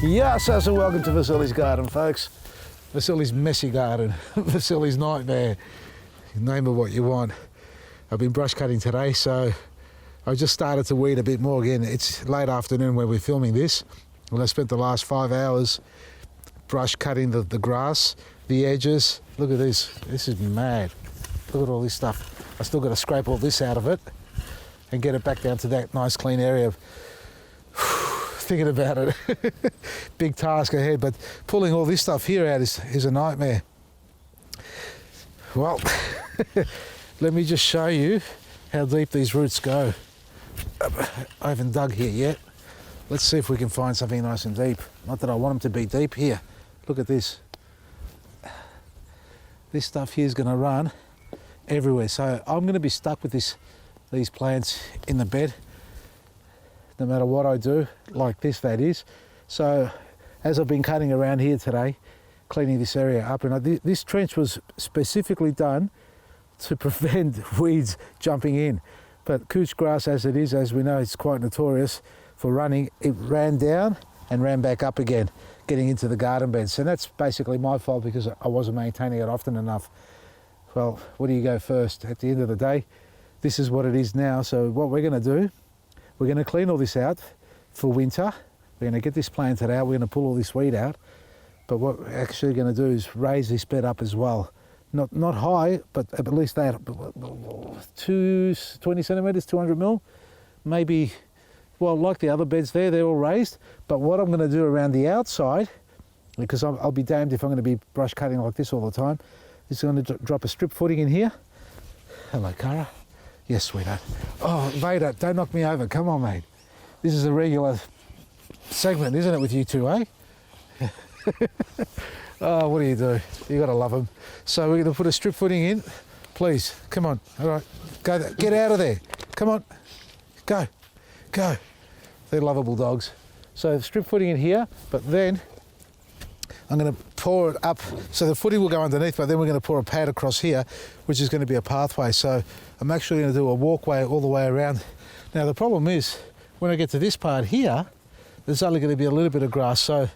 Yes, and welcome to Vasily's garden, folks. Vasily's messy garden, Vasily's nightmare. Name it what you want. I've been brush cutting today, so I just started to weed a bit more again. It's late afternoon when we're filming this, and I spent the last 5 hours brush cutting the grass, the edges. Look at this. This is mad. Look at all this stuff. I still got to scrape all this out of it and get it back down to that nice clean area. Thinking about it, big task ahead, but pulling all this stuff here out is a nightmare. Well, let me just show you how deep these roots go. I haven't dug here yet. Let's see if we can find something nice and deep. Not that I want them to be deep here. Look at this. This stuff here is going to run everywhere. So I'm going to be stuck with these plants in the bed, no matter what I do, like this that is. So as I've been cutting around here today, cleaning this area up, and this trench was specifically done to prevent weeds jumping in. But couch grass as it is, as we know, it's quite notorious for running. It ran down and ran back up again, getting into the garden beds. And that's basically my fault because I wasn't maintaining it often enough. Well, where do you go first? At the end of the day, this is what it is now. So what we're going to do, we're going to clean all this out for winter. We're going to get this planted out. We're going to pull all this weed out. But what we're actually going to do is raise this bed up as well. Not high, but at least that 20 centimetres, 200 mil, maybe. Well, like the other beds there, they're all raised. But what I'm going to do around the outside, because I'll be damned if I'm going to be brush cutting like this all the time, is going to drop a strip footing in here. Hello, Cara. Yes, sweetheart. Oh, Vader, don't knock me over. Come on, mate. This is a regular segment, isn't it, with you two, eh? Oh, what do? You got to love them. So we're going to put a strip footing in. Please, come on. All right, go there. Get out of there. Come on. Go. Go. They're lovable dogs. So strip footing in here, but then I'm going to pour it up. So the footing will go underneath, but then we're going to pour a pad across here, which is going to be a pathway. So I'm actually going to do a walkway all the way around. Now the problem is, when I get to this part here, there's only going to be a little bit of grass. So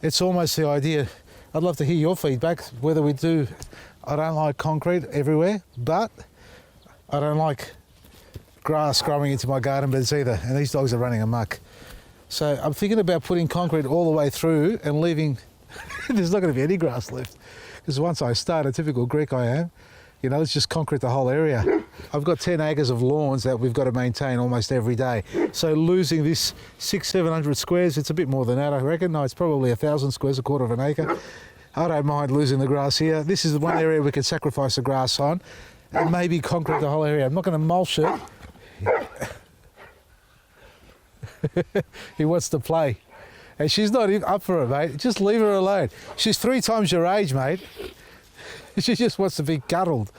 it's almost the idea. I'd love to hear your feedback, whether we do. I don't like concrete everywhere, but I don't like grass growing into my garden beds either. And these dogs are running amok. So I'm thinking about putting concrete all the way through and leaving. There's not going to be any grass left, because once I start, a typical Greek I am, you know, it's just concrete the whole area. I've got 10 acres of lawns that we've got to maintain almost every day. So losing this 600-700 squares, it's a bit more than that, I reckon. No, it's probably 1,000 squares, a quarter of an acre. I don't mind losing the grass here. This is the one area we can sacrifice the grass on and maybe concrete the whole area. I'm not going to mulch it. He wants to play. And she's not up for it, mate. Just leave her alone. She's 3 times your age, mate. She just wants to be cuddled.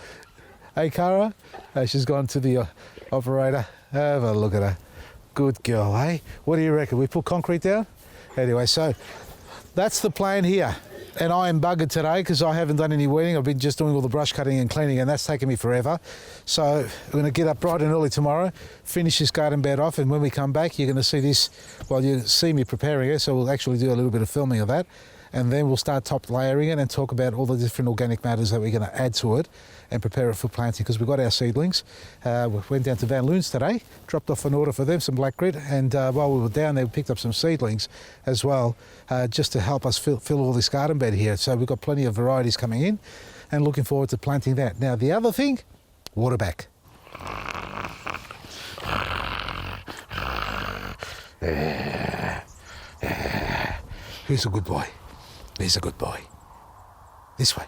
Hey, Cara? She's gone to the operator. Have a look at her. Good girl, eh? What do you reckon? We put concrete down? Anyway, so that's the plan here. And I am buggered today because I haven't done any weeding. I've been just doing all the brush cutting and cleaning, and that's taken me forever. So I'm going to get up bright and early tomorrow, finish this garden bed off, and when we come back, you're going to see this. Well, you see me preparing it, so we'll actually do a little bit of filming of that, and then we'll start top layering it and talk about all the different organic matters that we're going to add to it and prepare it for planting, because we've got our seedlings. We went down to Van Loon's today, dropped off an order for them, some black grit, and while we were down there, we picked up some seedlings as well, just to help us fill all this garden bed here. So we've got plenty of varieties coming in and looking forward to planting that. Now the other thing, waterback. Who's a good boy? He's a good boy. This way.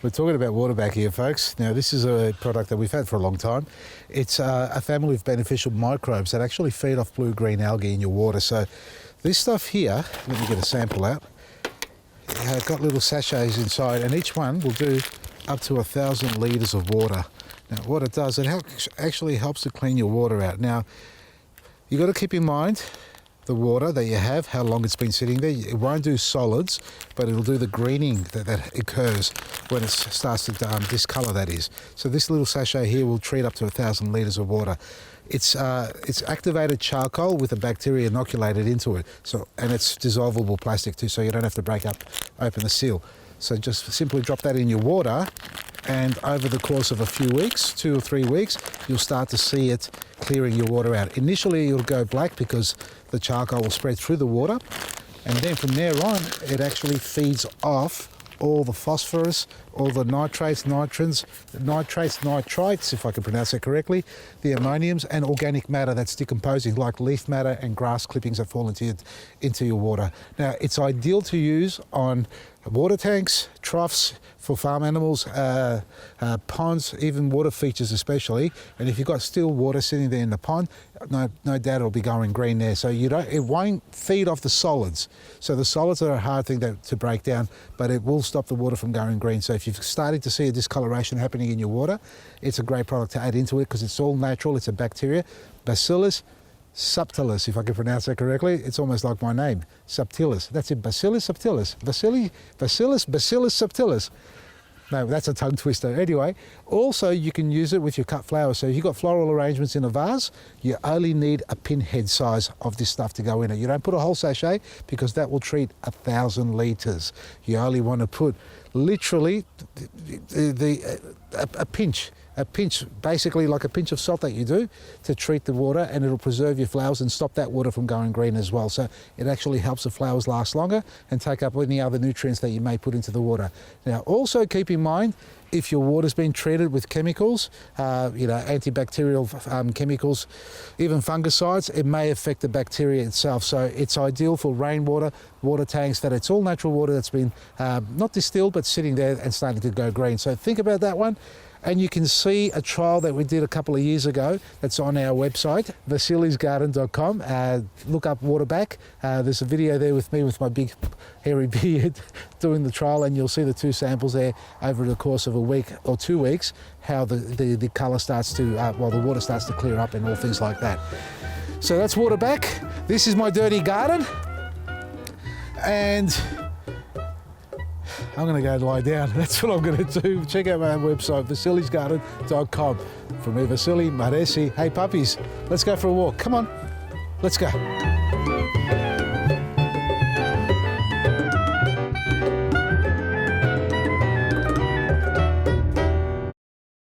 We're talking about waterback here, folks. Now, this is a product that we've had for a long time. It's a family of beneficial microbes that actually feed off blue-green algae in your water. So this stuff here, let me get a sample out. It's got little sachets inside, and each one will do up to 1,000 litres of water. Now, what it does, it actually helps to clean your water out. Now, you've got to keep in mind the water that you have, how long it's been sitting there. It won't do solids, but it'll do the greening that occurs when it starts to discolour, that is. So this little sachet here will treat up to 1,000 litres of water. it's activated charcoal with a bacteria inoculated into it. So, and it's dissolvable plastic too, so you don't have to open the seal. So just simply drop that in your water, and over the course of a few weeks, 2 or 3 weeks, you'll start to see it clearing your water out. Initially, it'll go black because the charcoal will spread through the water, and then from there on, it actually feeds off all the phosphorus, all the nitrates, nitrites, if I can pronounce that correctly, the ammoniums, and organic matter that's decomposing, like leaf matter and grass clippings that fall into your water. Now, it's ideal to use on water tanks, troughs for farm animals, ponds, even water features especially. And if you've got still water sitting there in the pond, no doubt it'll be going green there. So it won't feed off the solids. So the solids are a hard thing to break down, but it will stop the water from going green. So if you're starting to see a discoloration happening in your water, it's a great product to add into it because it's all natural. It's a bacteria, Bacillus subtilis, if I can pronounce that correctly. It's almost like my name, subtilis. That's it, Bacillus subtilis. Bacillus subtilis. No, that's a tongue twister. Anyway, also you can use it with your cut flowers. So if you've got floral arrangements in a vase, you only need a pinhead size of this stuff to go in it. You don't put a whole sachet because that will treat 1,000 litres. You only want to put literally a pinch, basically like a pinch of salt that you do to treat the water, and it'll preserve your flowers and stop that water from going green as well. So it actually helps the flowers last longer and take up any other nutrients that you may put into the water. Now, also keep in mind, if your water's been treated with chemicals, antibacterial chemicals, even fungicides, it may affect the bacteria itself. So it's ideal for rainwater, water tanks, that it's all natural water that's been not distilled, but sitting there and starting to go green. So think about that one. And you can see a trial that we did a couple of years ago that's on our website, vasilisgarden.com. Look up Waterback. There's a video there with me with my big hairy beard doing the trial, and you'll see the 2 samples there over the course of a week or 2 weeks, how the colour starts to, the water starts to clear up and all things like that. So that's Waterback. This is my dirty garden. And I'm going to go lie down. That's what I'm going to do. Check out my website, vasilisgarden.com. From me, Vasili, Maresi. Hey, puppies, let's go for a walk. Come on, let's go.